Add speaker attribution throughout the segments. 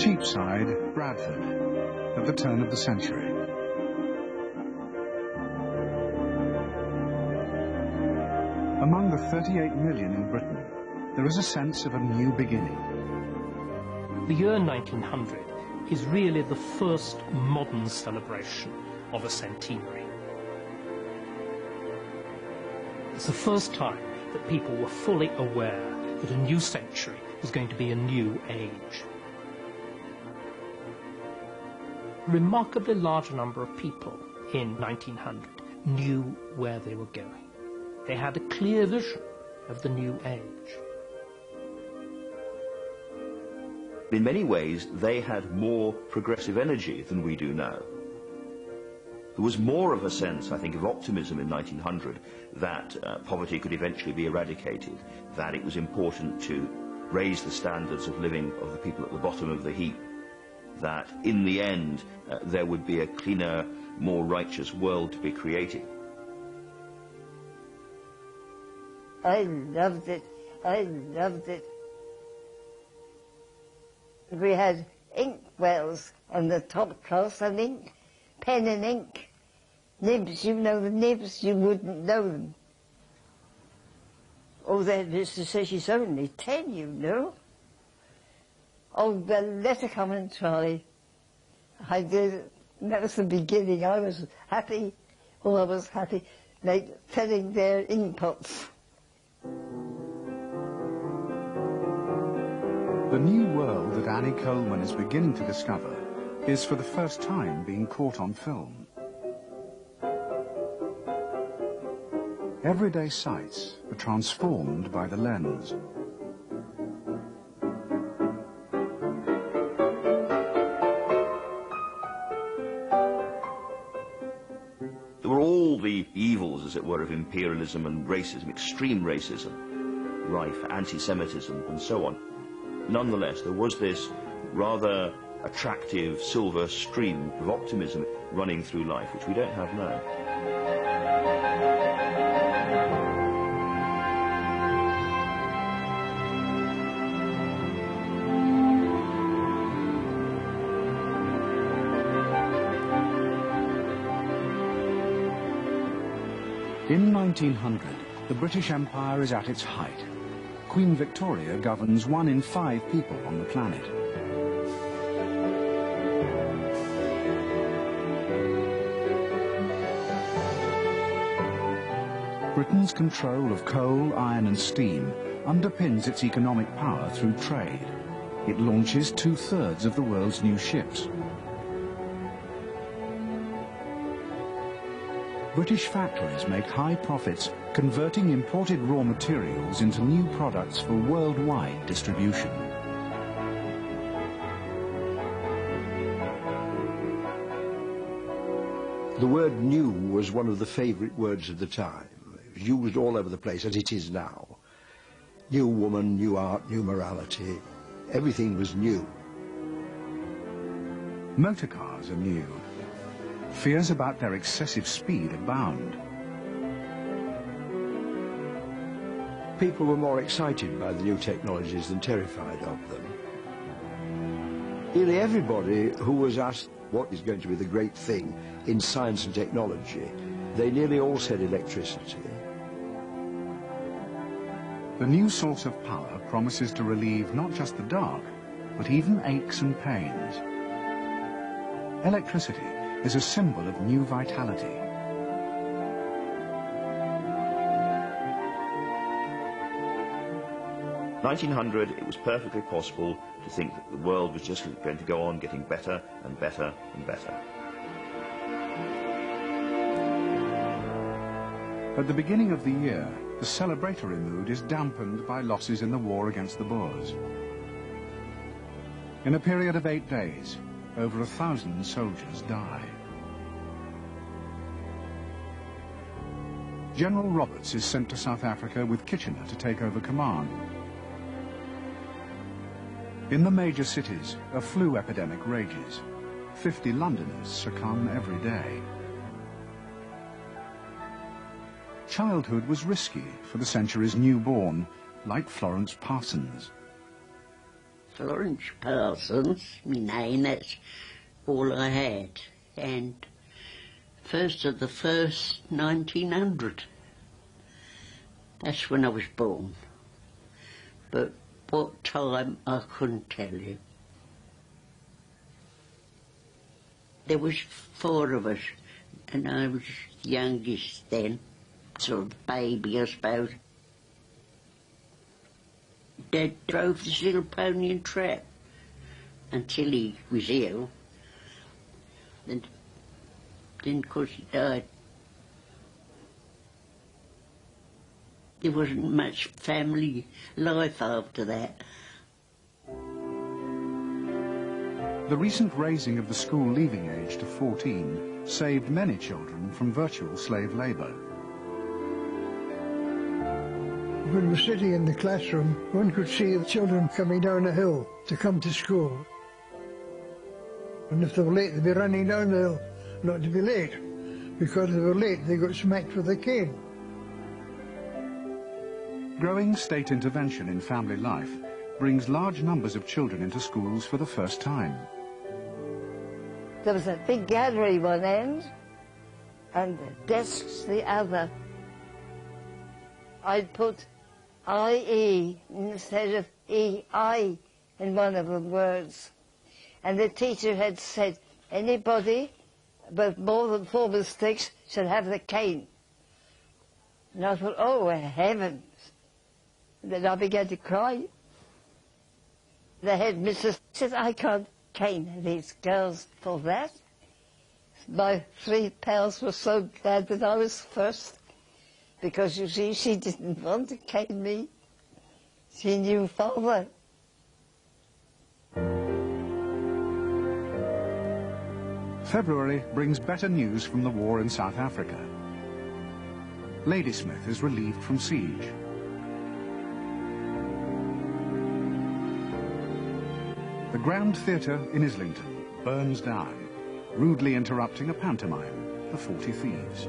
Speaker 1: Cheapside, Bradford, at the turn of the century. Among the 38 million in Britain, there is a sense of a new beginning.
Speaker 2: The year 1900 is really the first modern celebration of a centenary. It's the first time that people were fully aware that a new century was going to be a new age. A remarkably large number of people in 1900 knew where they were going. They had a clear vision of the new age.
Speaker 3: In many ways, they had more progressive energy than we do now. There was more of a sense, I think, of optimism in 1900 that poverty could eventually be eradicated, that it was important to raise the standards of living of the people at the bottom of the heap, that in the end there would be a cleaner, more righteous world to be created.
Speaker 4: I loved it. I loved it. We had ink wells on the top class and ink, pen and ink. Nibs, you know the nibs, you wouldn't know them. Oh, there, Mr. says she's only 10, you know. Oh, well, let her come and try. I did. That was the beginning. I was happy. Oh, I was happy. Like filling their ink pots.
Speaker 1: The new world that Annie Coleman is beginning to discover is for the first time being caught on film. Everyday sights are transformed by the lens.
Speaker 3: There were all the evils, as it were, of imperialism and racism, extreme racism, rife, anti-Semitism and so on. Nonetheless, there was this rather attractive silver stream of optimism running through life, which we don't have now.
Speaker 1: In 1900, the British Empire is at its height. Queen Victoria governs 1 in 5 people on the planet. Britain's control of coal, iron and steam underpins its economic power through trade. It launches 2/3 of the world's new ships. British factories make high profits, converting imported raw materials into new products for worldwide distribution.
Speaker 5: The word new was one of the favourite words of the time. It was used all over the place, as it is now. New woman, new art, new morality. Everything was new.
Speaker 1: Motor cars are new. Fears about their excessive speed abound.
Speaker 5: People were more excited by the new technologies than terrified of them. Nearly everybody who was asked what is going to be the great thing in science and technology, they nearly all said electricity.
Speaker 1: The new source of power promises to relieve not just the dark, but even aches and pains. Electricity is a symbol of new vitality.
Speaker 3: In 1900, it was perfectly possible to think that the world was just going to go on getting better and better and better.
Speaker 1: At the beginning of the year, the celebratory mood is dampened by losses in the war against the Boers. In a period of 8 days, over 1,000 soldiers die. General Roberts is sent to South Africa with Kitchener to take over command. In the major cities, a flu epidemic rages. 50 Londoners succumb every day. Childhood was risky for the century's newborn, like Florence Parsons.
Speaker 6: Florence Parsons, my name, that's all I had. And 1st of the 1st, 1900. That's when I was born. But what time, I couldn't tell you. There was 4 of us, and I was youngest then, sort of baby, I suppose. Dad drove this little pony and trap until he was ill. Then of course, he died. There wasn't much family life after that.
Speaker 1: The recent raising of the school leaving age to 14 saved many children from virtual slave labour.
Speaker 7: When we were sitting in the classroom, one could see the children coming down a hill to come to school. And if they were late, they'd be running down the hill, not to be late. Because if they were late, they got smacked with a cane.
Speaker 1: Growing state intervention in family life brings large numbers of children into schools for the first time.
Speaker 4: There was a big gallery one end and desks the other. I'd put IE instead of EI in one of the words. And the teacher had said, anybody with more than 4 mistakes should have the cane. And I thought, oh, heavens. And then I began to cry. The headmistress said, I can't cane these girls for that. My 3 pals were so glad that I was first, because you see, she didn't want to cane me. She knew father.
Speaker 1: February brings better news from the war in South Africa. Ladysmith is relieved from siege. The Grand Theatre in Islington burns down, rudely interrupting a pantomime, The 40 Thieves.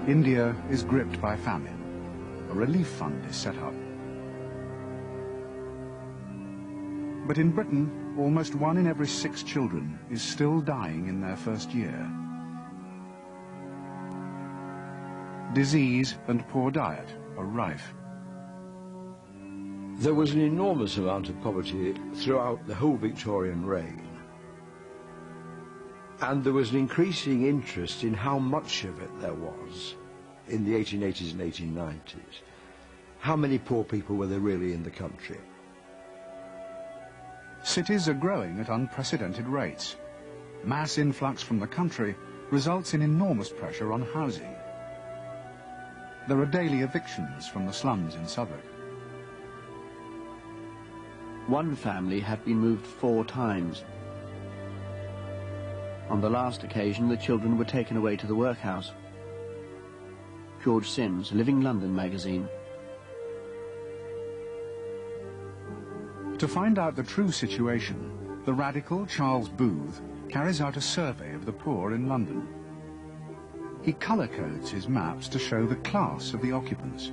Speaker 1: India is gripped by famine. A relief fund is set up. But in Britain, almost 1 in every 6 children is still dying in their first year. Disease and poor diet are rife.
Speaker 5: There was an enormous amount of poverty throughout the whole Victorian reign. And there was an increasing interest in how much of it there was in the 1880s and 1890s. How many poor people were there really in the country?
Speaker 1: Cities are growing at unprecedented rates. Mass influx from the country results in enormous pressure on housing. There are daily evictions from the slums in Southwark.
Speaker 8: One family had been moved 4 times. On the last occasion, the children were taken away to the workhouse. George Sims, Living London magazine.
Speaker 1: To find out the true situation, the radical Charles Booth carries out a survey of the poor in London. He colour codes his maps to show the class of the occupants.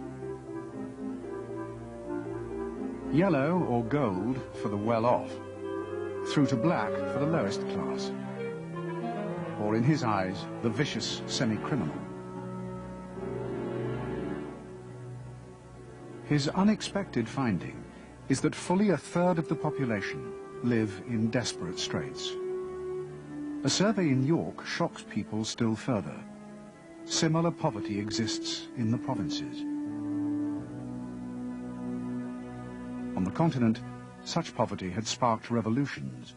Speaker 1: Yellow or gold for the well-off, through to black for the lowest class, or in his eyes, the vicious semi-criminal. His unexpected finding is that fully 1/3 of the population live in desperate straits. A survey in York shocks people still further. Similar poverty exists in the provinces. On the continent, such poverty had sparked revolutions.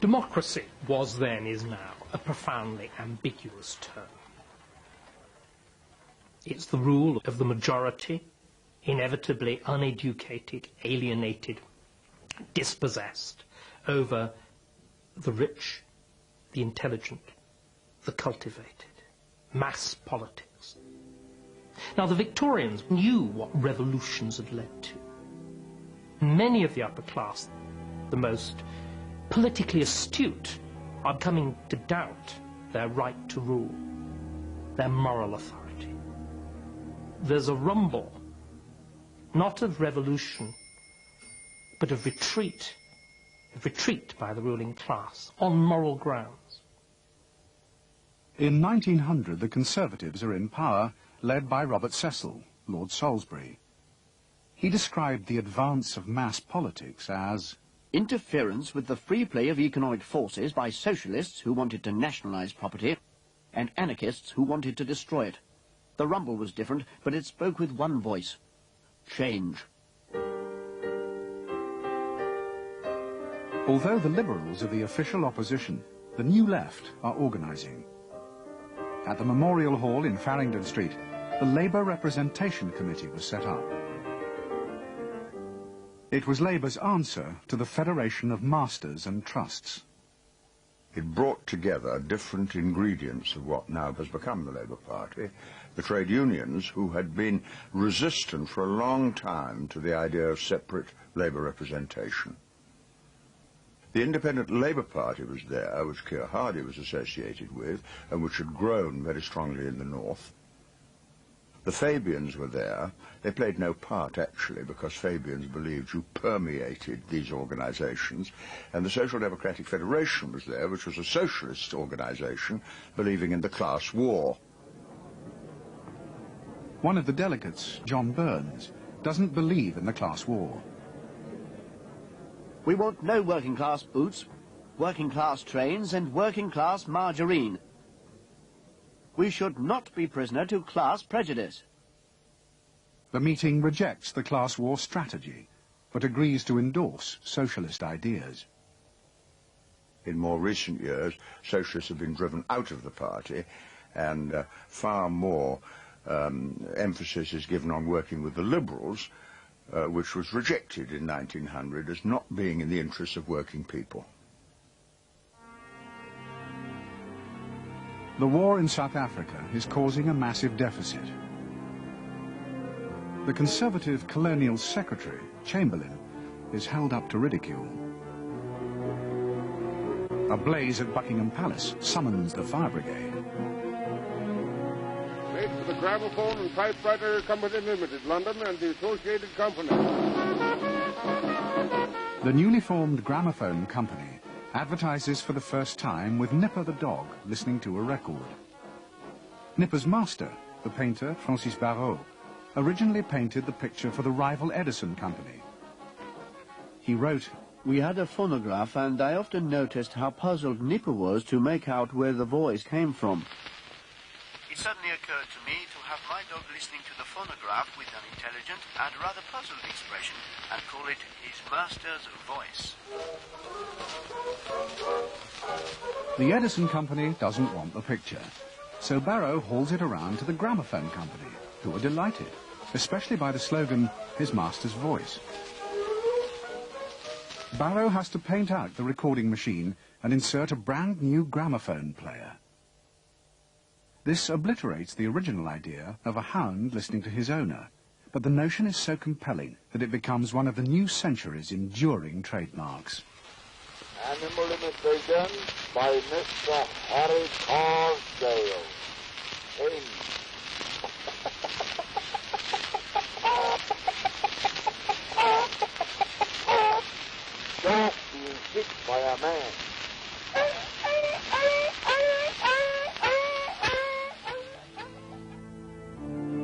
Speaker 2: Democracy was then, is now, a profoundly ambiguous term. It's the rule of the majority, inevitably uneducated, alienated, dispossessed, over the rich, the intelligent, the cultivated. Mass politics. Now, the Victorians knew what revolutions had led to. Many of the upper class, the most politically astute, are coming to doubt their right to rule, their moral authority. there's a rumble, not of revolution, but of retreat by the ruling class on moral grounds.
Speaker 1: In 1900, the Conservatives are in power, led by Robert Cecil, Lord Salisbury. He described the advance of mass politics as
Speaker 8: interference with the free play of economic forces by socialists who wanted to nationalize property and anarchists who wanted to destroy it. The rumble was different, but it spoke with one voice. Change.
Speaker 1: Although the Liberals are the official opposition, the New Left are organising. At the Memorial Hall in Farringdon Street, the Labour Representation Committee was set up. It was Labour's answer to the Federation of Masters and Trusts.
Speaker 9: It brought together different ingredients of what now has become the Labour Party. The trade unions, who had been resistant for a long time to the idea of separate Labour representation. The Independent Labour Party was there, which Keir Hardie was associated with, and which had grown very strongly in the north. The Fabians were there. They played no part, actually, because Fabians believed you permeated these organisations. And the Social Democratic Federation was there, which was a socialist organisation believing in the class war.
Speaker 1: One of the delegates, John Burns, doesn't believe in the class war.
Speaker 8: We want no working class boots, working class trains and working class margarine. We should not be prisoner to class prejudice.
Speaker 1: The meeting rejects the class war strategy, but agrees to endorse socialist ideas.
Speaker 9: In more recent years, socialists have been driven out of the party, and far more emphasis is given on working with the Liberals, which was rejected in 1900 as not being in the interests of working people.
Speaker 1: The war in South Africa is causing a massive deficit. The Conservative Colonial Secretary, Chamberlain, is held up to ridicule. A blaze at Buckingham Palace summons the fire brigade.
Speaker 10: Made for the Gramophone and Typewriter Company Limited, London, and the Associated Company.
Speaker 1: The newly formed Gramophone Company advertises for the first time with Nipper the dog listening to a record. Nipper's master, the painter Francis Barrault, originally painted the picture for the rival Edison Company. He wrote,
Speaker 8: "We had a phonograph, and I often noticed how puzzled Nipper was to make out where the voice came from. It suddenly occurred to me to have my dog listening to the phonograph with an intelligent and rather puzzled expression and call it his master's voice."
Speaker 1: The Edison Company doesn't want the picture, so Barrow hauls it around to the Gramophone Company, who are delighted, especially by the slogan, "His master's voice." Barrow has to paint out the recording machine and insert a brand new gramophone player. This obliterates the original idea of a hound listening to his owner, but the notion is so compelling that it becomes one of the new century's enduring trademarks.
Speaker 10: Animal imitation by Mr. Harry Carsdale. Aim. Dog being kicked by a man.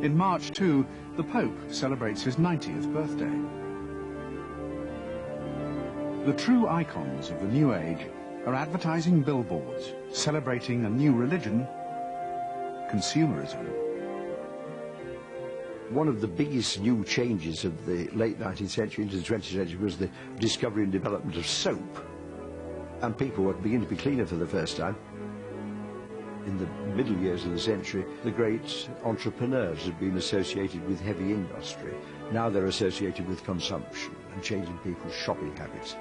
Speaker 1: In March, too, the Pope celebrates his 90th birthday. The true icons of the New Age are advertising billboards celebrating a new religion, consumerism.
Speaker 5: One of the biggest new changes of the late 19th century into the 20th century was the discovery and development of soap. And people were beginning to be cleaner for the first time. In the middle years of the century, the great entrepreneurs had been associated with heavy industry. Now they're associated with consumption and changing people's shopping habits.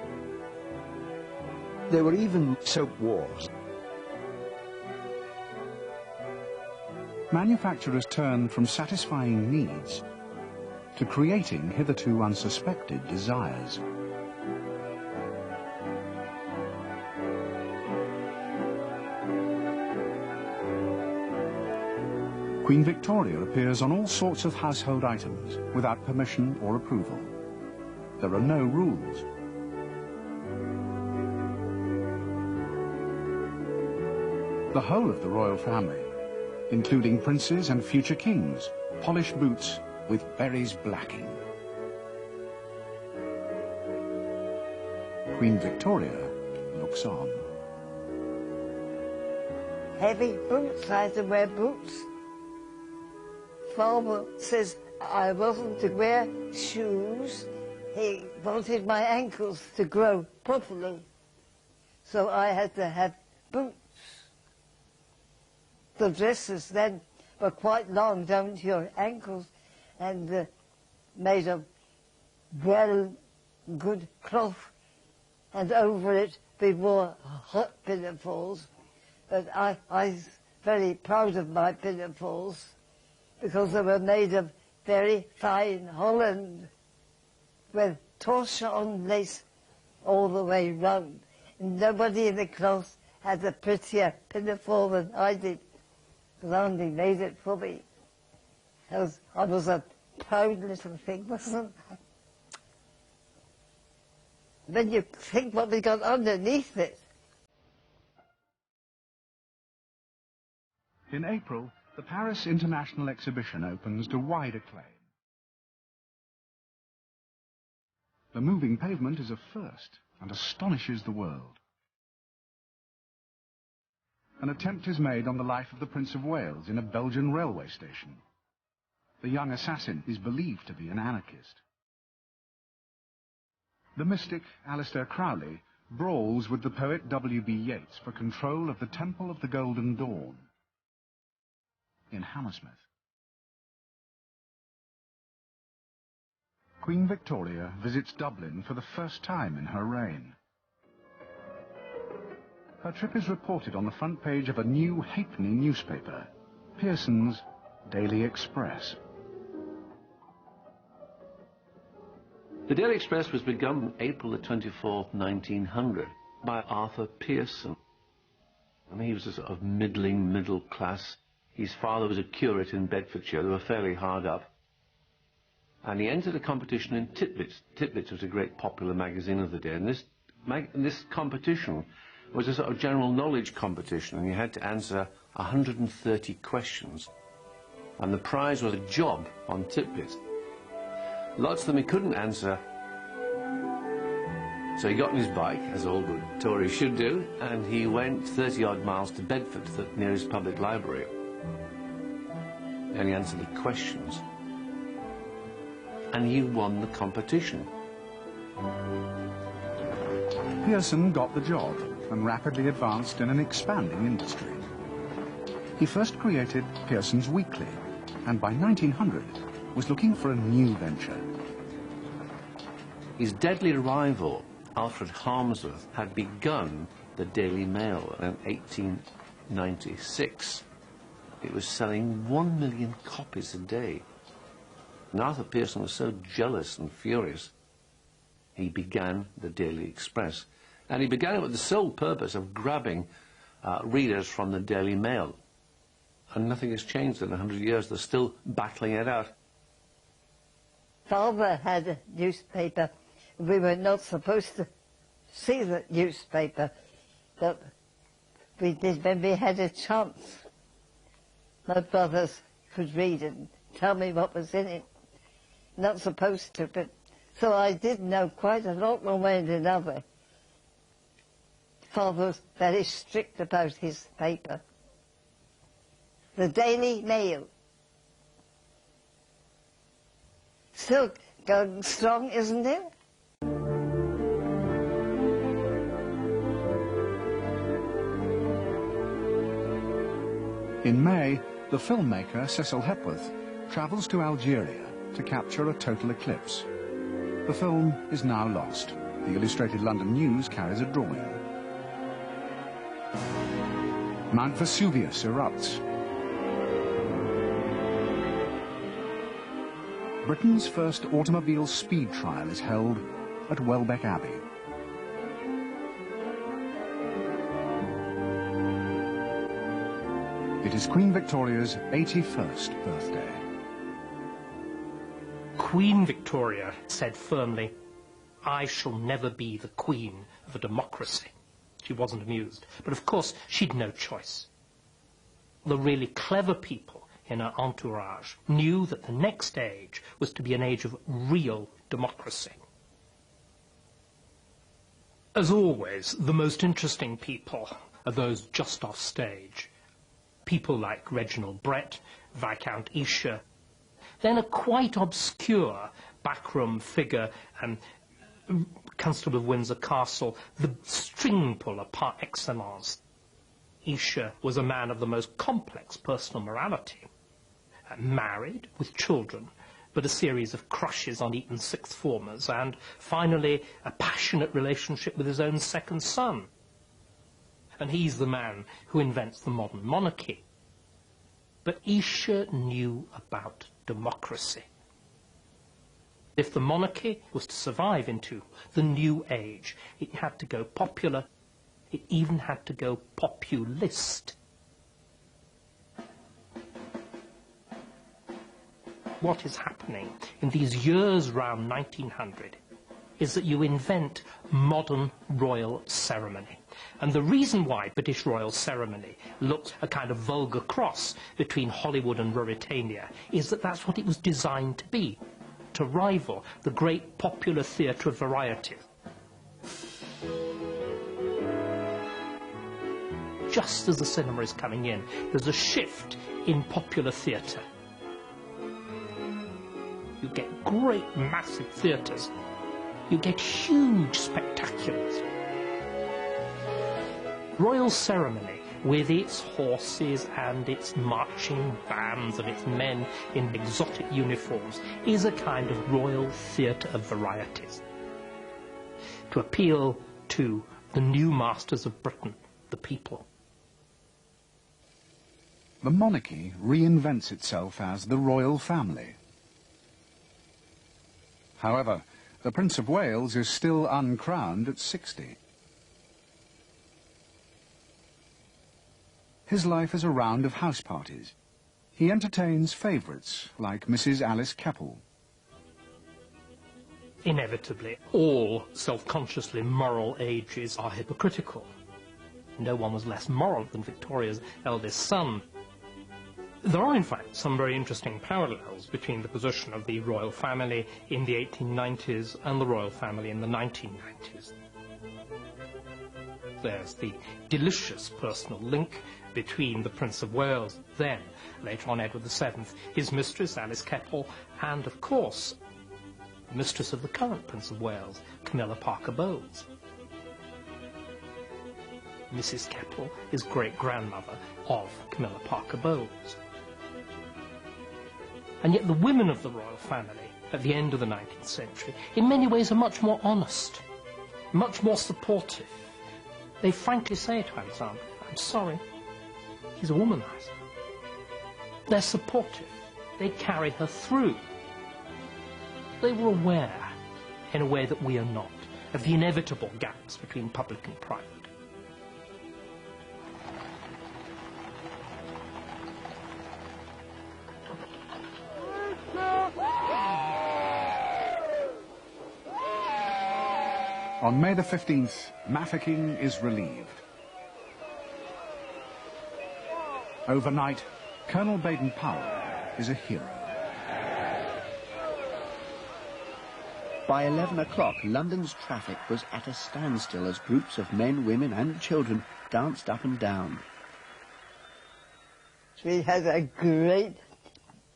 Speaker 5: There were even soap wars.
Speaker 1: Manufacturers turn from satisfying needs to creating hitherto unsuspected desires. Queen Victoria appears on all sorts of household items without permission or approval. There are no rules. The whole of the royal family, including princes and future kings, polish boots with berries blacking. Queen Victoria looks on.
Speaker 4: Heavy boots, I had to wear boots. Father says I wasn't to wear shoes. He wanted my ankles to grow properly. So I had to have boots. The dresses then were quite long down to your ankles and made of well good cloth, and over it we wore hot pinafores. But I was very proud of my pinafores because they were made of very fine holland with torchon lace all the way round. And nobody in the class had a prettier pinafore than I did, because Andy made it for me. I was a proud little thing, wasn't I? Then you think what we got underneath it.
Speaker 1: In April, the Paris International Exhibition opens to wide acclaim. The moving pavement is a first and astonishes the world. An attempt is made on the life of the Prince of Wales in a Belgian railway station. The young assassin is believed to be an anarchist. The mystic Aleister Crowley brawls with the poet W.B. Yeats for control of the Temple of the Golden Dawn in Hammersmith. Queen Victoria visits Dublin for the first time in her reign. Her trip is reported on the front page of a new halfpenny newspaper, Pearson's Daily Express.
Speaker 11: The Daily Express was begun April the 24th, 1900, by Arthur Pearson. I mean, he was a sort of middling, middle class. His father was a curate in Bedfordshire. They were fairly hard up. And he entered a competition in Tit-Bits. Tit-Bits was a great popular magazine of the day. And this competition was a sort of general knowledge competition, and you had to answer 130 questions. And the prize was a job on Tit-Bits. Lots of them he couldn't answer. So he got on his bike, as all good Tories should do, and he went 30-odd miles to Bedford, the nearest public library. And he answered the questions. And he won the competition.
Speaker 1: Pearson got the job and rapidly advanced in an expanding industry. He first created Pearson's Weekly, and by 1900 was looking for a new venture.
Speaker 11: His deadly rival, Alfred Harmsworth, had begun the Daily Mail in 1896. It was selling 1 million copies a day. And Arthur Pearson was so jealous and furious, he began the Daily Express. And he began it with the sole purpose of grabbing readers from the Daily Mail. And nothing has changed in 100 years. They're still battling it out.
Speaker 4: Father had a newspaper. We were not supposed to see the newspaper, but we did when we had a chance. My brothers could read and tell me what was in it. Not supposed to, but so I did know quite a lot one way and another. Father was very strict about his paper. The Daily Mail. Still going strong, isn't it?
Speaker 1: In May, the filmmaker Cecil Hepworth travels to Algeria to capture a total eclipse. The film is now lost. The Illustrated London News carries a drawing. Mount Vesuvius erupts. Britain's first automobile speed trial is held at Welbeck Abbey. It is Queen Victoria's 81st birthday.
Speaker 2: Queen Victoria said firmly, "I shall never be the queen of a democracy." She wasn't amused, but of course she'd no choice. The really clever people in her entourage knew that the next age was to be an age of real democracy. As always, the most interesting people are those just off stage. People like Reginald Brett, Viscount Esher, then a quite obscure backroom figure, Constable of Windsor Castle, the string puller par excellence. Esher was a man of the most complex personal morality. Married, with children, but a series of crushes on Eton sixth formers, and finally a passionate relationship with his own second son. And he's the man who invents the modern monarchy. But Esher knew about democracy. If the monarchy was to survive into the new age, it had to go popular, it even had to go populist. What is happening in these years round 1900 is that you invent modern royal ceremony. And the reason why British royal ceremony looks a kind of vulgar cross between Hollywood and Ruritania is that that's what it was designed to be, to rival the great popular theatre of variety. Just as the cinema is coming in, there's a shift in popular theatre. You get great massive theatres. You get huge spectaculars. Royal ceremony, with its horses and its marching bands and its men in exotic uniforms, is a kind of royal theatre of varieties. To appeal to the new masters of Britain, the people.
Speaker 1: The monarchy reinvents itself as the royal family. However, the Prince of Wales is still uncrowned at 60. His life is a round of house parties. He entertains favourites like Mrs. Alice Keppel.
Speaker 2: Inevitably, all self-consciously moral ages are hypocritical. No one was less moral than Victoria's eldest son. There are, in fact, some very interesting parallels between the position of the royal family in the 1890s and the royal family in the 1990s. There's the delicious personal link between the Prince of Wales, then, later on Edward VII, his mistress, Alice Keppel, and, of course, the mistress of the current Prince of Wales, Camilla Parker Bowles. Mrs. Keppel is great-grandmother of Camilla Parker Bowles. And yet the women of the royal family at the end of the 19th century in many ways are much more honest, much more supportive. They frankly say to Alexander, "I'm sorry, he's a womanizer." They're supportive. They carry her through. They were aware, in a way that we are not, of the inevitable gaps between public and private.
Speaker 1: On May the 15th, Mafeking is relieved. Overnight, Colonel Baden-Powell is a hero.
Speaker 8: By 11 o'clock, London's traffic was at a standstill as groups of men, women and children danced up and down.
Speaker 4: We had a great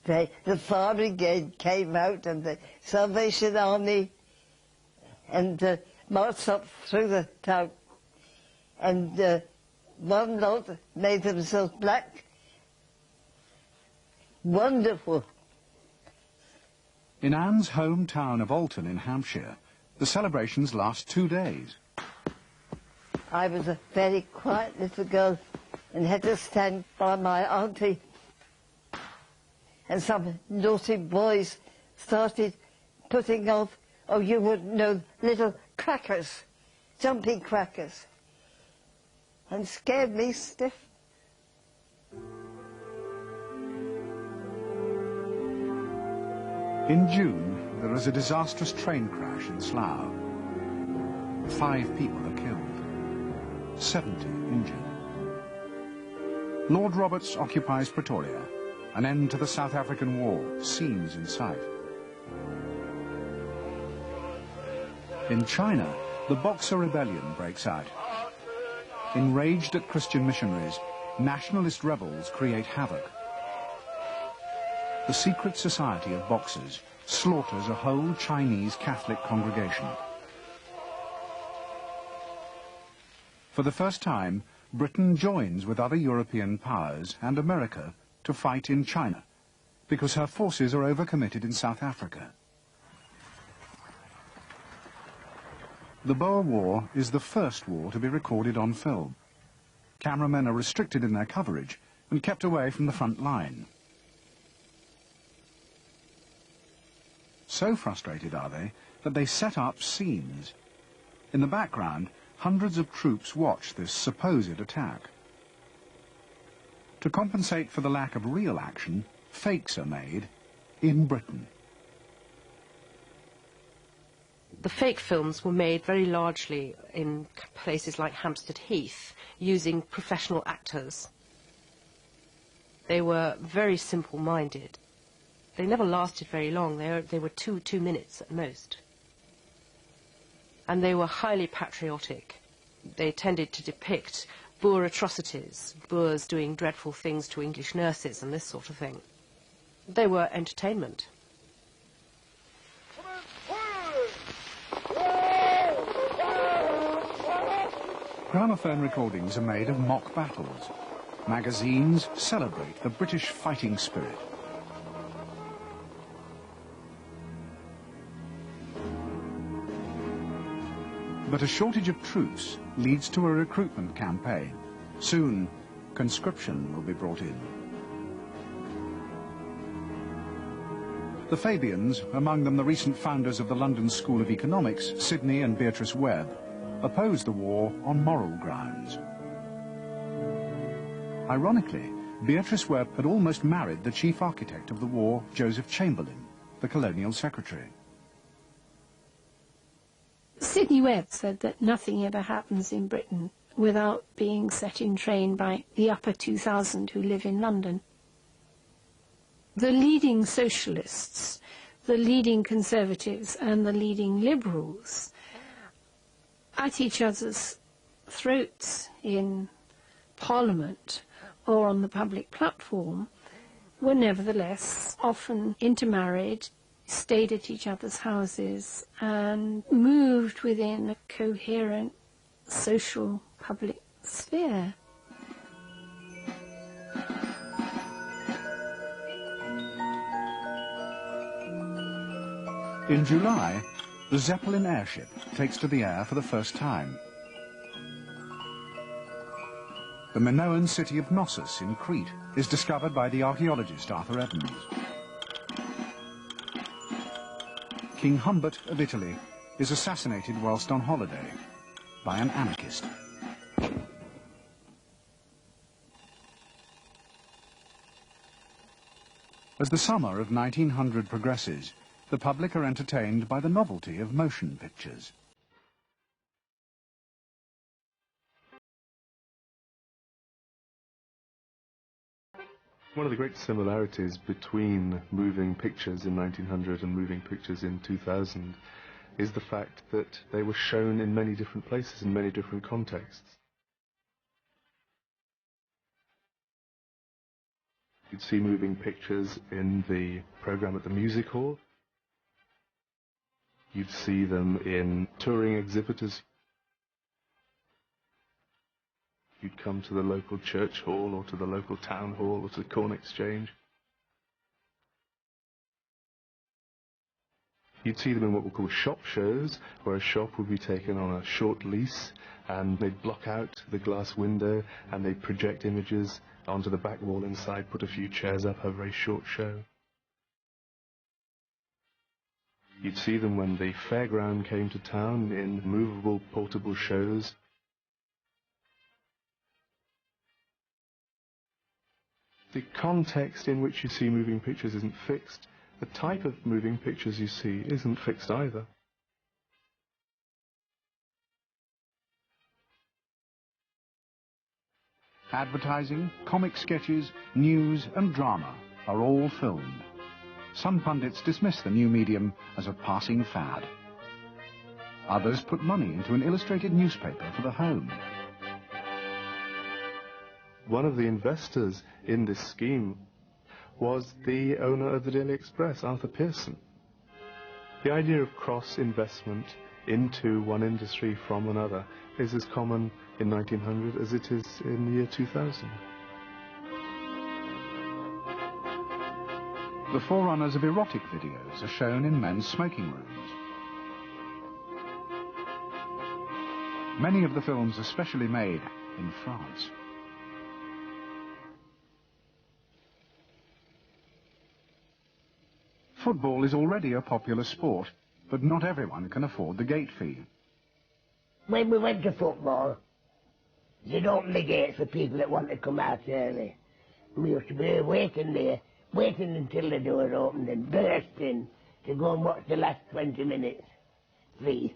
Speaker 4: day. The Fire Brigade came out and the Salvation Army and marched up through the town. And one lot made themselves black. Wonderful.
Speaker 1: In Anne's hometown of Alton in Hampshire, the celebrations last 2 days.
Speaker 4: I was a very quiet little girl and had to stand by my auntie. And some naughty boys started putting off, oh, you wouldn't know, little crackers, jumping crackers, and scared me stiff.
Speaker 1: In June, there is a disastrous train crash in Slough. 5 people are killed, 70 injured. Lord Roberts occupies Pretoria. An end to the South African War seems in sight. In China, the Boxer Rebellion breaks out. Enraged at Christian missionaries, nationalist rebels create havoc. The secret society of Boxers slaughters a whole Chinese Catholic congregation. For the first time, Britain joins with other European powers and America to fight in China, because her forces are overcommitted in South Africa. The Boer War is the first war to be recorded on film. Cameramen are restricted in their coverage and kept away from the front line. So frustrated are they that they set up scenes. In the background, hundreds of troops watch this supposed attack. To compensate for the lack of real action, fakes are made in Britain.
Speaker 12: The fake films were made very largely in places like Hampstead Heath, using professional actors. They were very simple-minded. They never lasted very long. They were 2 minutes at most. And they were highly patriotic. They tended to depict Boer atrocities, Boers doing dreadful things to English nurses and this sort of thing. They were entertainment.
Speaker 1: Gramophone recordings are made of mock battles. Magazines celebrate the British fighting spirit. But a shortage of troops leads to a recruitment campaign. Soon, conscription will be brought in. The Fabians, among them the recent founders of the London School of Economics, Sidney and Beatrice Webb, opposed the war on moral grounds. Ironically, Beatrice Webb had almost married the chief architect of the war, Joseph Chamberlain, the colonial secretary.
Speaker 13: Sidney Webb said that nothing ever happens in Britain without being set in train by the upper 2,000 who live in London. The leading socialists, the leading conservatives and the leading liberals at each other's throats in Parliament or on the public platform were nevertheless often intermarried, stayed at each other's houses and moved within a coherent social public sphere.
Speaker 1: In July, the Zeppelin airship takes to the air for the first time. The Minoan city of Knossos in Crete is discovered by the archaeologist Arthur Evans. King Humbert of Italy is assassinated whilst on holiday by an anarchist. As the summer of 1900 progresses, the public are entertained by the novelty of motion pictures.
Speaker 14: One of the great similarities between moving pictures in 1900 and moving pictures in 2000 is the fact that they were shown in many different places, in many different contexts. You'd see moving pictures in the program at the music hall. You'd see them in touring exhibitors. You'd come to the local church hall or to the local town hall or to the Corn Exchange. You'd see them in what were called shop shows, where a shop would be taken on a short lease and they'd block out the glass window and they'd project images onto the back wall inside, put a few chairs up, have a very short show. You'd see them when the fairground came to town in movable, portable shows. The context in which you see moving pictures isn't fixed. the type of moving pictures you see isn't fixed either.
Speaker 1: Advertising, comic sketches, news and drama are all filmed. Some pundits dismiss the new medium as a passing fad. Others put money into an illustrated newspaper for the home.
Speaker 14: One of the investors in this scheme was the owner of the Daily Express, Arthur Pearson. The idea of cross-investment into one industry from another is as common in 1900 as it is in the year 2000.
Speaker 1: The forerunners of erotic videos are shown in men's smoking rooms. Many of the films are specially made in France. Football is already a popular sport, but not everyone can afford the gate fee.
Speaker 15: When we went to football, they'd open the gates for people that want to come out early. We used to be waiting there, waiting until the doors opened and burst in to go and watch the last 20 minutes. Free.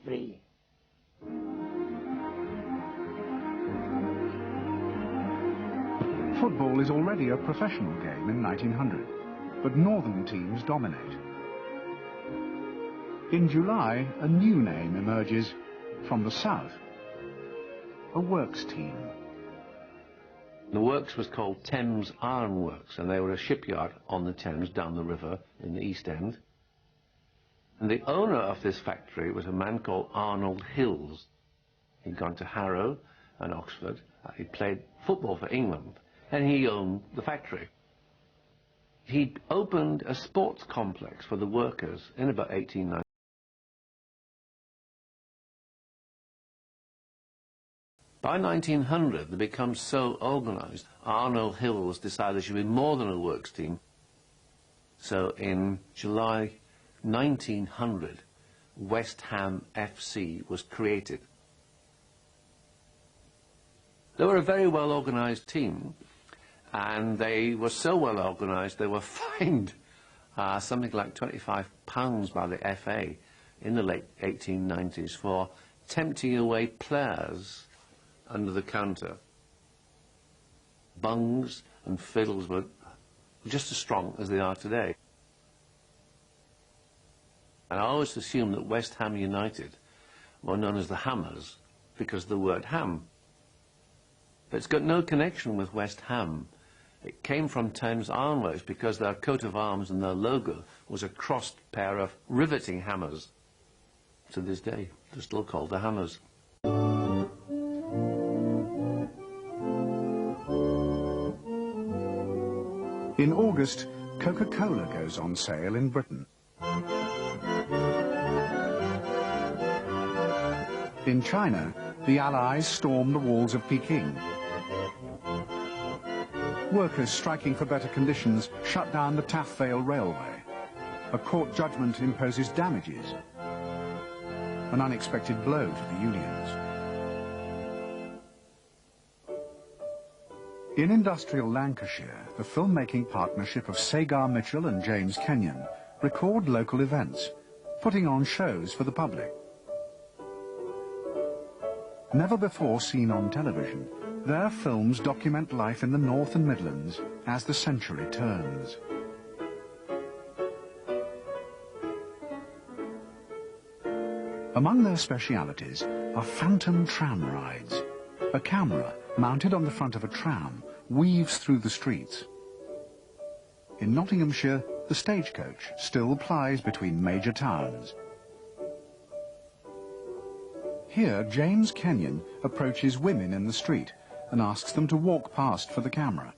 Speaker 1: Football is already a professional game in 1900, but northern teams dominate. In July, a new name emerges from the south, a works team.
Speaker 11: The works was called Thames Iron Works, and they were a shipyard on the Thames down the river in the East End. And the owner of this factory was a man called Arnold Hills. He'd gone to Harrow and Oxford. He played football for England, and he owned the factory. He opened a sports complex for the workers in about 1890. By 1900, they become so organised, Arnold Hills decided there should be more than a works team. So in July 1900, West Ham FC was created. They were a very well organised team, and they were so well organised they were fined something like £25 by the FA in the late 1890s for tempting away players under the counter. Bungs and fiddles were just as strong as they are today. And I always assumed that West Ham United were known as the Hammers because of the word ham. But it's got no connection with West Ham. It came from Thames Iron Works because their coat of arms and their logo was a crossed pair of riveting hammers. To this day, they're still called the Hammers.
Speaker 1: In August, Coca-Cola goes on sale in Britain. In China, the Allies storm the walls of Peking. Workers striking for better conditions shut down the Taff Vale Railway. A court judgment imposes damages. An unexpected blow to the unions. In industrial Lancashire, the filmmaking partnership of Sagar Mitchell and James Kenyon record local events, putting on shows for the public. Never before seen on television, their films document life in the North and Midlands as the century turns. Among their specialities are phantom tram rides. A camera mounted on the front of a tram weaves through the streets. In Nottinghamshire, the stagecoach still plies between major towns. Here, James Kenyon approaches women in the street and asks them to walk past for the camera.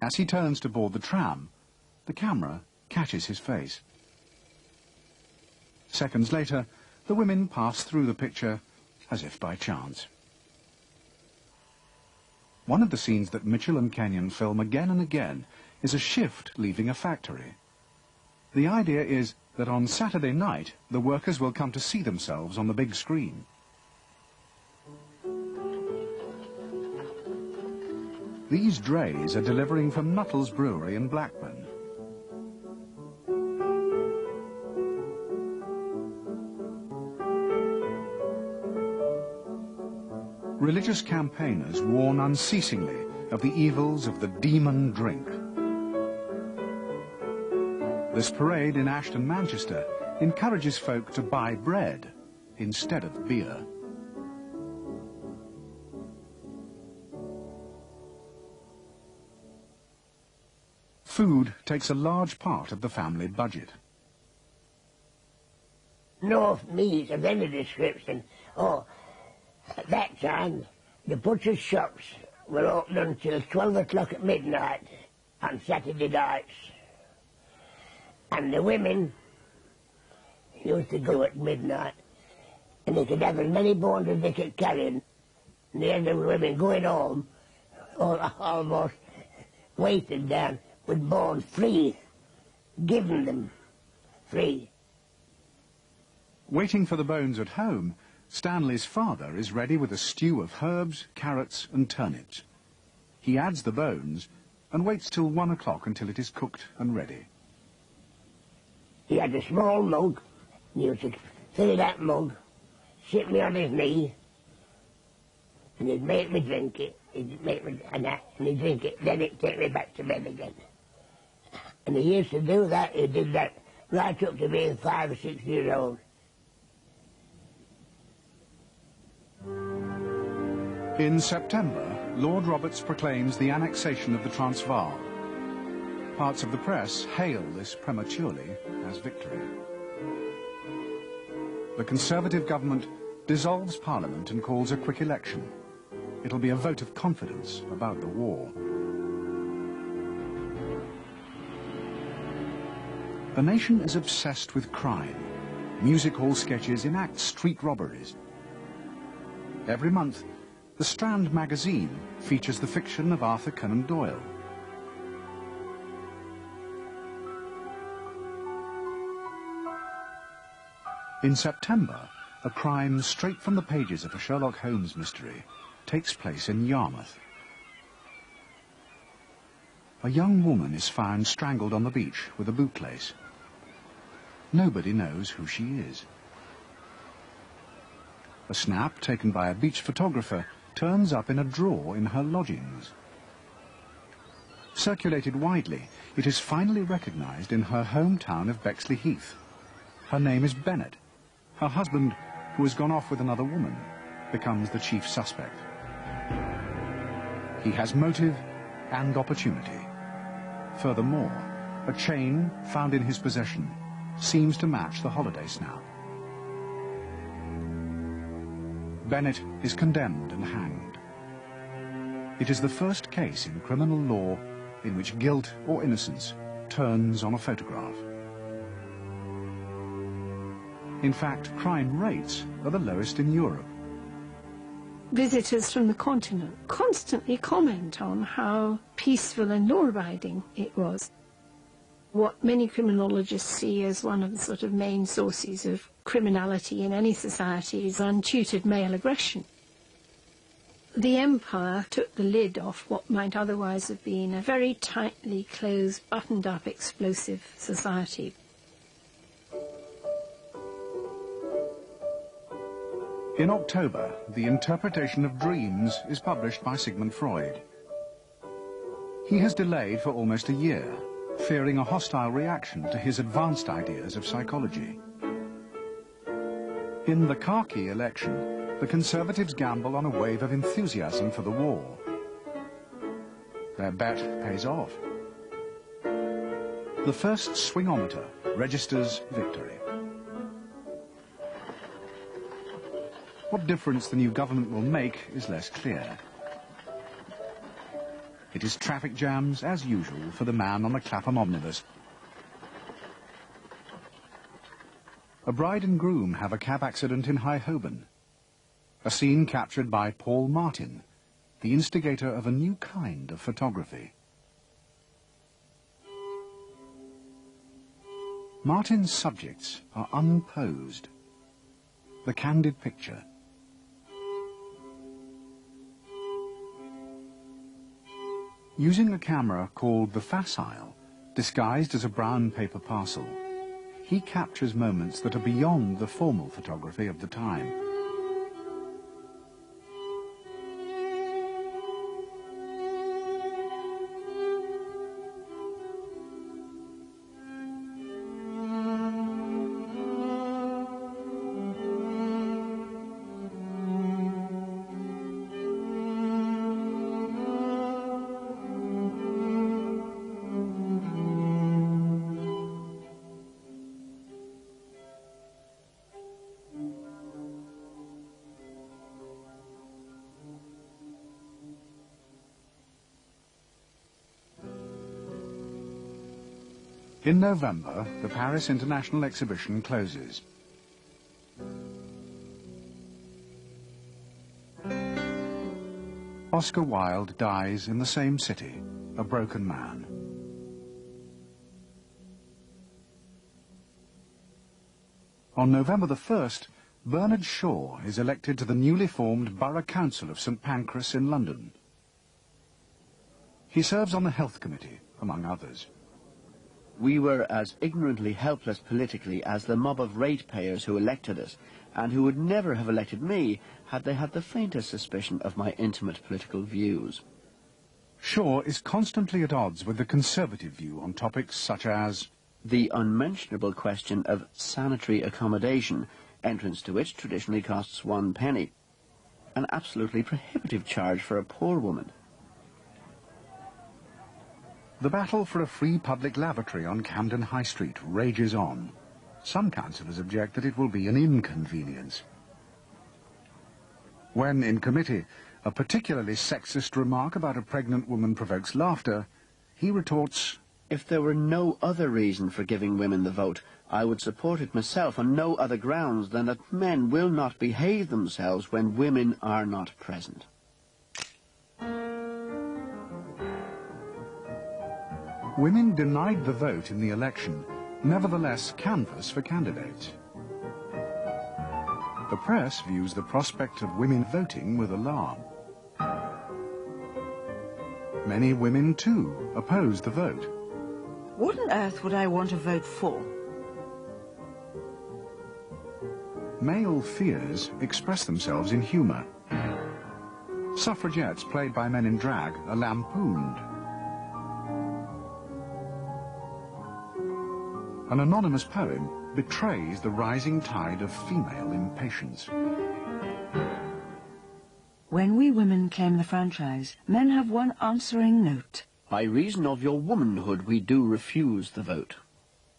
Speaker 1: As he turns to board the tram, the camera catches his face. Seconds later, the women pass through the picture as if by chance. One of the scenes that Mitchell and Kenyon film again and again is a shift leaving a factory. The idea is that on Saturday night, the workers will come to see themselves on the big screen. These drays are delivering from Nuttall's Brewery in Blackburn. religious campaigners warn unceasingly of the evils of the demon drink. This parade in Ashton, Manchester, encourages folk to buy bread instead of beer. Food takes a large part of the family budget.
Speaker 15: No meat of any description. Oh, at that time, the butcher's shops were open until 12 o'clock at midnight on Saturday nights. And the women used to go at midnight, and they could have as many bones as they could carry. And the other women going home, almost weighted down with bones free, given them free.
Speaker 1: Waiting for the bones at home, Stanley's father is ready with a stew of herbs, carrots and turnips. He adds the bones and waits till 1 o'clock until it is cooked and ready.
Speaker 15: He had a small mug, and he used to fill that mug, sit me on his knee, and he'd make me drink it. He'd make me and he'd drink it, then he'd take me back to bed again. And he used to do that, he did that right up to being 5 or 6 years old.
Speaker 1: In September, Lord Roberts proclaims the annexation of the Transvaal. Parts of the press hail this prematurely as victory. The Conservative government dissolves Parliament and calls a quick election. It'll be a vote of confidence about the war. The nation is obsessed with crime. Music hall sketches enact street robberies. Every month, the Strand magazine features the fiction of Arthur Conan Doyle. In September, a crime straight from the pages of a Sherlock Holmes mystery takes place in Yarmouth. A young woman is found strangled on the beach with a bootlace. Nobody knows who she is. A snap taken by a beach photographer turns up in a drawer in her lodgings. Circulated widely, it is finally recognized in her hometown of Bexley Heath. Her name is Bennett. Her husband, who has gone off with another woman, becomes the chief suspect. He has motive and opportunity. Furthermore, a chain found in his possession seems to match the holiday snap. Bennett is condemned and hanged. It is the first case in criminal law in which guilt or innocence turns on a photograph. In fact, crime rates are the lowest in Europe.
Speaker 13: Visitors from the continent constantly comment on how peaceful and law-abiding it was. What many criminologists see as one of the sort of main sources of criminality in any society is untutored male aggression. The empire took the lid off what might otherwise have been a very tightly closed, buttoned-up, explosive society.
Speaker 1: In October, The Interpretation of Dreams is published by Sigmund Freud. He has delayed for almost a year, fearing a hostile reaction to his advanced ideas of psychology. In the Khaki election, the Conservatives gamble on a wave of enthusiasm for the war. Their bet pays off. The first swingometer registers victory. What difference the new government will make is less clear. It is traffic jams, as usual, for the man on the Clapham omnibus. A bride and groom have a cab accident in High Holborn. A scene captured by Paul Martin, the instigator of a new kind of photography. Martin's subjects are unposed. The candid picture. Using a camera called the Facile, disguised as a brown paper parcel, he captures moments that are beyond the formal photography of the time. In November, the Paris International Exhibition closes. Oscar Wilde dies in the same city, a broken man. On November the 1st, Bernard Shaw is elected to the newly formed Borough Council of St Pancras in London. He serves on the Health Committee, among others.
Speaker 8: We were as ignorantly helpless politically as the mob of ratepayers who elected us, and who would never have elected me had they had the faintest suspicion of my intimate political views.
Speaker 1: Shaw is constantly at odds with the Conservative view on topics such as
Speaker 8: the unmentionable question of sanitary accommodation, entrance to which traditionally costs 1 penny, an absolutely prohibitive charge for a poor woman.
Speaker 1: The battle for a free public lavatory on Camden High Street rages on. Some councillors object that it will be an inconvenience. When in committee, a particularly sexist remark about a pregnant woman provokes laughter, he retorts,
Speaker 8: "If there were no other reason for giving women the vote, I would support it myself on no other grounds than that men will not behave themselves when women are not present."
Speaker 1: Women denied the vote in the election, nevertheless canvass for candidates. The press views the prospect of women voting with alarm. Many women, too, oppose the vote.
Speaker 16: What on earth would I want to vote for?
Speaker 1: Male fears express themselves in humour. Suffragettes played by men in drag are lampooned. An anonymous poem betrays the rising tide of female impatience.
Speaker 16: When we women claim the franchise, men have one answering note.
Speaker 8: By reason of your womanhood, we do refuse the vote.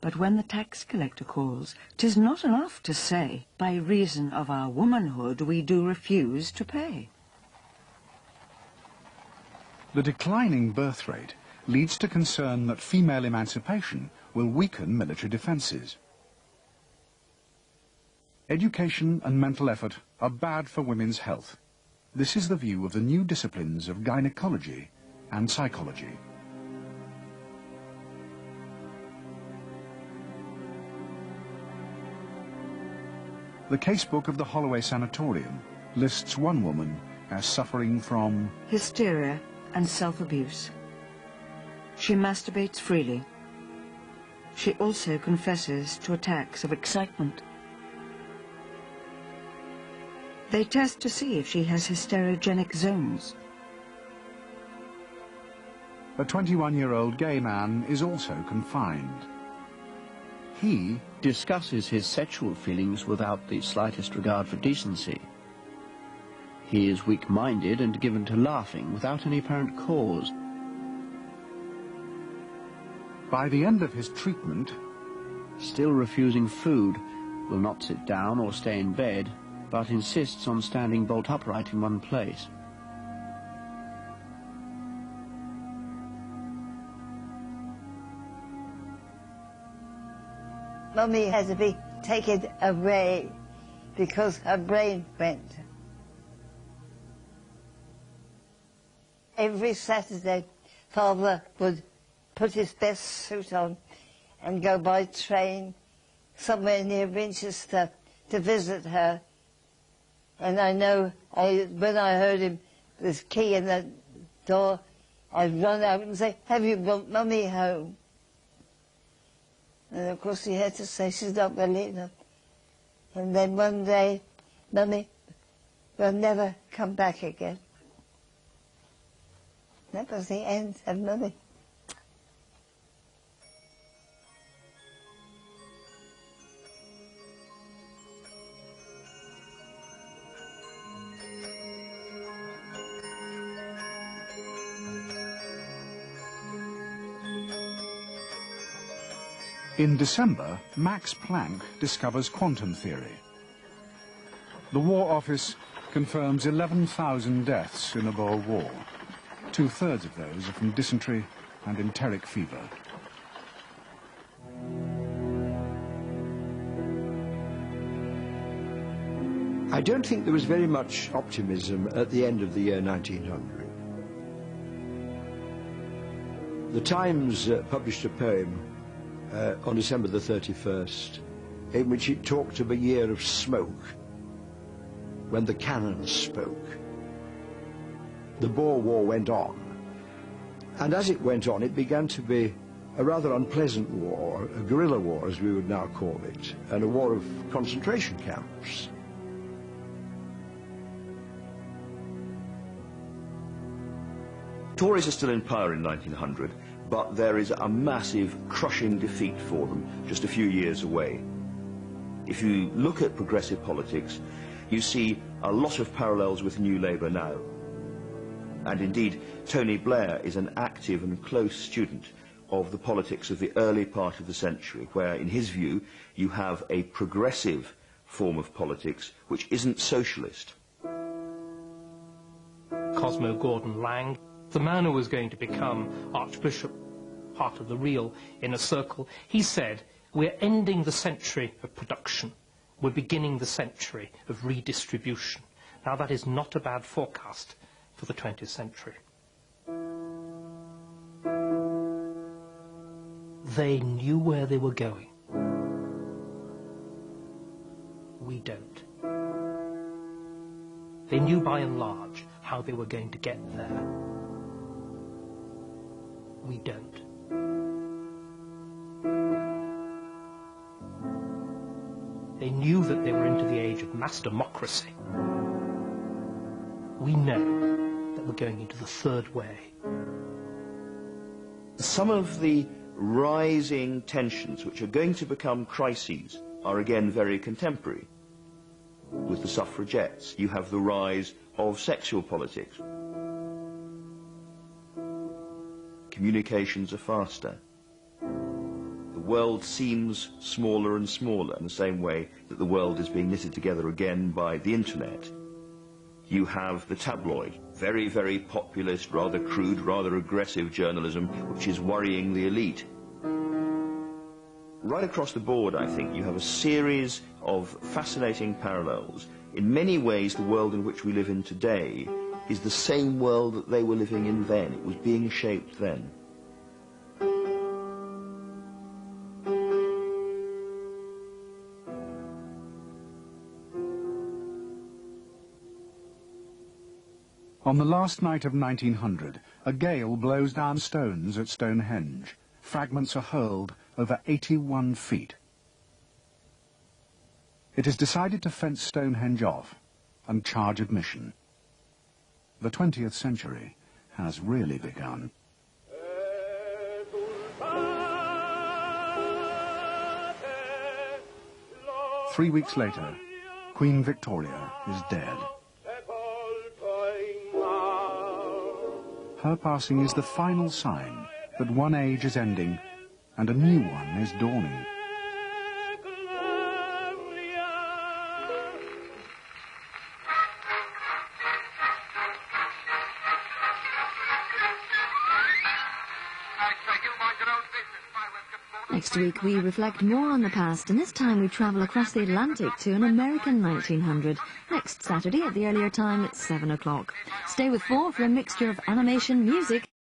Speaker 16: But when the tax collector calls, 'tis not enough to say, by reason of our womanhood, we do refuse to pay.
Speaker 1: The declining birth rate leads to concern that female emancipation will weaken military defences. Education and mental effort are bad for women's health. This is the view of the new disciplines of gynecology and psychology. The casebook of the Holloway Sanatorium lists one woman as suffering from
Speaker 16: hysteria and self-abuse. She masturbates freely. She also confesses to attacks of excitement. They test to see if she has hysterogenic zones.
Speaker 1: A 21-year-old gay man is also confined. He
Speaker 8: discusses his sexual feelings without the slightest regard for decency. He is weak-minded and given to laughing without any apparent cause.
Speaker 1: By the end of his treatment,
Speaker 8: still refusing food, will not sit down or stay in bed, but insists on standing bolt upright in one place.
Speaker 4: Mummy had to be taken away because her brain went. Every Saturday, Father would put his best suit on and go by train somewhere near Winchester to visit her. And I know when I heard him, this key in the door, I'd run out and say, "Have you brought Mummy home?" And of course he had to say, "She's not well enough." And then one day, "Mummy will never come back again." That was the end of Mummy.
Speaker 1: In December, Max Planck discovers quantum theory. The War Office confirms 11,000 deaths in the Boer War. 2/3 of those are from dysentery and enteric fever.
Speaker 5: I don't think there was very much optimism at the end of the year 1900. The Times published a poem on December the 31st in which it talked of a year of smoke, when the cannons spoke. The Boer War went on, and as it went on, it began to be a rather unpleasant war, a guerrilla war as we would now call it, and a war of concentration camps.
Speaker 3: Tories are still in power in 1900, but there is a massive, crushing defeat for them just a few years away. If you look at progressive politics, you see a lot of parallels with New Labour now. And indeed, Tony Blair is an active and close student of the politics of the early part of the century, where, in his view, you have a progressive form of politics which isn't socialist.
Speaker 2: Cosmo Gordon Lang, the man who was going to become Archbishop, part of the Real Inner Circle, he said, "We're ending the century of production. We're beginning the century of redistribution." Now, that is not a bad forecast for the 20th century. They knew where they were going. We don't. They knew by and large how they were going to get there. We don't. They knew that they were into the age of mass democracy. We know that we're going into the third way.
Speaker 3: Some of the rising tensions which are going to become crises are again very contemporary. With the suffragettes, you have the rise of sexual politics. Communications are faster. The world seems smaller and smaller in the same way that the world is being knitted together again by the internet. You have the tabloid, very, very populist, rather crude, rather aggressive journalism, which is worrying the elite. Right across the board, I think, you have a series of fascinating parallels. In many ways, the world in which we live in today is the same world that they were living in then. It was being shaped then.
Speaker 1: On the last night of 1900, a gale blows down stones at Stonehenge. Fragments are hurled over 81 feet. It is decided to fence Stonehenge off and charge admission. The 20th century has really begun. 3 weeks later, Queen Victoria is dead. Her passing is the final sign that one age is ending and a new one is dawning.
Speaker 17: Next week we reflect more on the past, and this time we travel across the Atlantic to an American 1900. Next Saturday at the earlier time at 7 o'clock. Stay with 4 for a mixture of animation, music